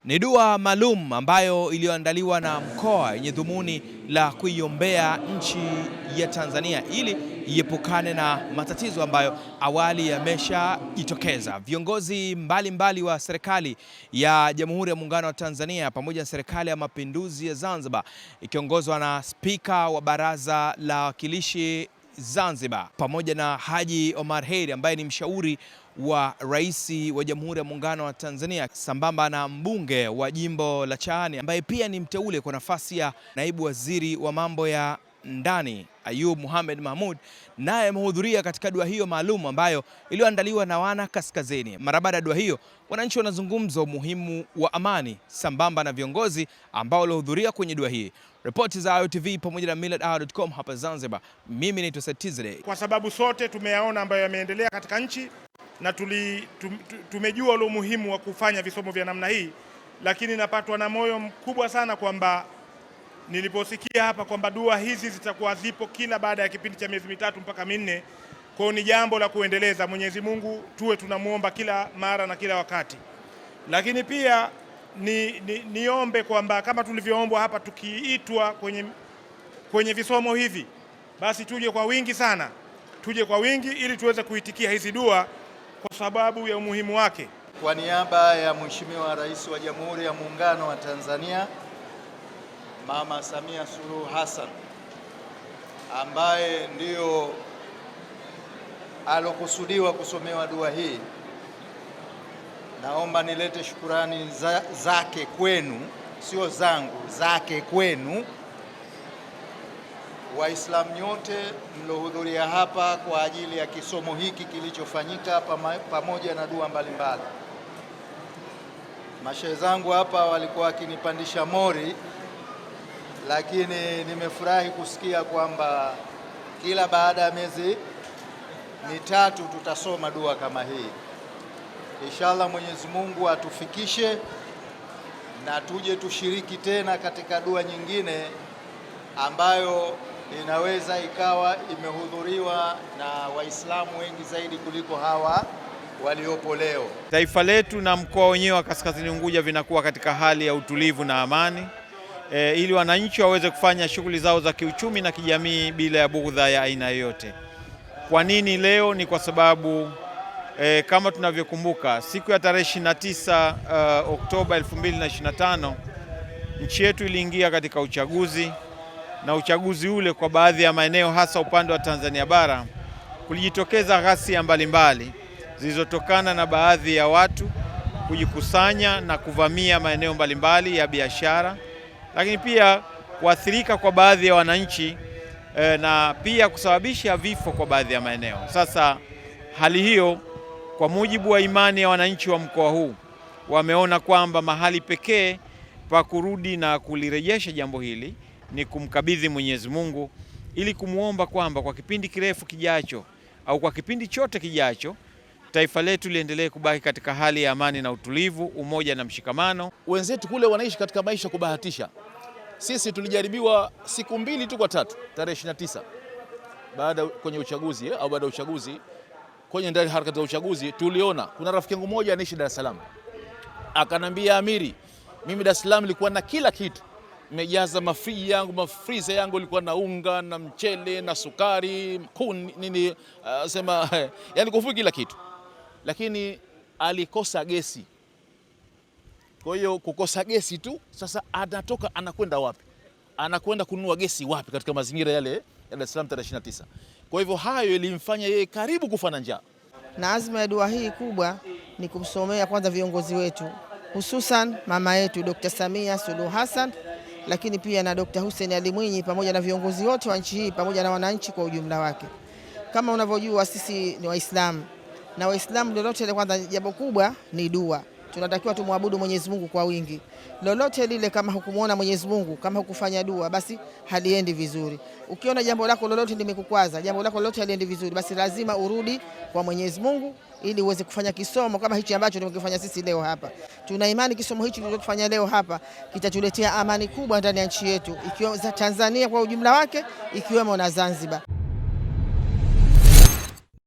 Ni dua maalum ambayo iliyoandaliwa na mkoa yenye dhumuni la kuiombea nchi ya Tanzania ili iepukane na matatizo ambayo awali yameshajitokeza. Viongozi mbalimbali wa serikali ya Jamhuri ya Muungano wa Tanzania pamoja na serikali ya Mapinduzi ya Zanzibar ikiongozwa na Spika wa Baraza la Wawakilishi Zanzibar pamoja na Haji Omar Heir ambaye ni mshauri wa Rais wa Jamhuri ya Muungano wa Tanzania, sambamba na mbunge wa jimbo la Chaani ambaye pia ni mteule kwa nafasi ya naibu waziri wa mambo ya ndani Ayub Mohamed Mahmud, naye amehudhuria katika dua hiyo maalum ambayo iliyoandaliwa na wana Kaskazini. Mara baada ya dua hiyo, wananchi wanazungumza umuhimu wa amani sambamba na viongozi ambao walihudhuria kwenye dua hii. Ripoti za Ayo TV pamoja na millardayo.com hapa Zanzibar. Mimi naitwa Satizade. Kwa sababu sote tumeyaona ambayo yameendelea katika nchi na tumejua ule umuhimu wa kufanya visomo vya namna hii, lakini napatwa na moyo mkubwa sana kwamba niliposikia hapa kwamba dua hizi zitakuwa zipo kila baada ya kipindi cha miezi 3 mpaka 4. Kwa ni jambo la kuendeleza. Mwenyezi Mungu tuwe tunamuomba kila mara na kila wakati. Lakini pia niombe kwamba kama tulivyoombwa hapa, tukiitwa kwenye visomo hivi, basi tuje kwa wingi sana, tuje kwa wingi ili tuweze kuitikia hizi dua kwa sababu ya umuhimu wake. Kwa niaba ya Mheshimiwa Rais wa Jamhuri ya Muungano wa Tanzania Mama Samia Suluhu Hassan, ambaye ndio alokusudiwa kusomewa dua hii, naomba nilete shukurani zake kwenu, sio zangu, zake kwenu Waislamu nyote mlohudhuria hapa kwa ajili ya kisomo hiki kilichofanyika pamoja na dua mbalimbali. Mashehe zangu hapa walikuwa wakinipandisha mori, lakini nimefurahi kusikia kwamba kila baada ya miezi 3 tutasoma dua kama hii. Inshallah Mwenyezi Mungu atufikishe na tuje tushiriki tena katika dua nyingine ambayo inaweza ikawa imehudhuriwa na Waislamu wengi zaidi kuliko hawa waliopo leo. Taifa letu na mkoa wenyewe wa Kaskazini Unguja vinakuwa katika hali ya utulivu na amani, ili wananchi waweze kufanya shughuli zao za kiuchumi na kijamii bila ya bughudha ya aina yoyote. Kwa nini leo? Ni kwa sababu kama tunavyokumbuka siku ya tarehe 29 Oktoba 2025 nchi yetu iliingia katika uchaguzi, na uchaguzi ule kwa baadhi ya maeneo hasa upande wa Tanzania bara kulijitokeza ghasia mbalimbali zilizotokana na baadhi ya watu kujikusanya na kuvamia maeneo mbalimbali ya biashara, lakini pia kuathirika kwa baadhi ya wananchi na pia kusababisha vifo kwa baadhi ya maeneo. Sasa hali hiyo, kwa mujibu wa imani ya wananchi wa mkoa huu, wameona kwamba mahali pekee pa kurudi na kulirejesha jambo hili ni kumkabidhi Mwenyezi Mungu, ili kumuomba kwamba kwa kipindi kirefu kijacho au kwa kipindi chote kijacho taifa letu liendelee kubaki katika hali ya amani na utulivu, umoja na mshikamano. Wenzetu kule wanaishi katika maisha kubahatisha. Sisi tulijaribiwa siku 2 tu kwa 3, tarehe 29 kwenye uchaguzi au baada ya uchaguzi, kwenye ndani harakati za uchaguzi, tuliona kuna rafiki yangu mmoja anaishi Dar es Salaam, akanambia, Amiri, mimi Dar es Salaam nilikuwa na kila kitu, nimejaza mafriza yangu ilikuwa na unga na mchele na sukari nini, sema yani kufu kila kitu, lakini alikosa gesi. Kwa hiyo kukosa gesi tu, sasa anatoka anakwenda wapi? Anakwenda kununua gesi wapi katika mazingira yale ya Dar es Salaam tarehe 29? Kwa hivyo hayo ilimfanya yeye karibu kufa na njaa. Na azma ya dua hii kubwa ni kumsomea kwanza viongozi wetu, hususan mama yetu Dr. Samia Suluhu Hassan, lakini pia na Dr. Hussein Ali Mwinyi pamoja na viongozi wote wa nchi hii pamoja na wananchi kwa ujumla wake. Kama unavyojua sisi ni Waislamu, na Waislamu lolote kwanza jambo kubwa ni dua. Tunatakiwa tumwabudu Mwenyezi Mungu kwa wingi. Lolote lile kama hukumuona Mwenyezi Mungu, kama hukufanya dua, basi haliendi vizuri. Ukiona jambo lako lolote limekukwaza, jambo lako lolote haliendi vizuri, basi lazima urudi kwa Mwenyezi Mungu ili uweze kufanya kisomo kama hichi ambacho tumekifanya sisi leo hapa. Tuna imani kisomo hichi tulichofanya leo hapa kitatuletea amani kubwa ndani ya nchi yetu, ikiwa Tanzania kwa ujumla wake, ikiwemo na Zanzibar.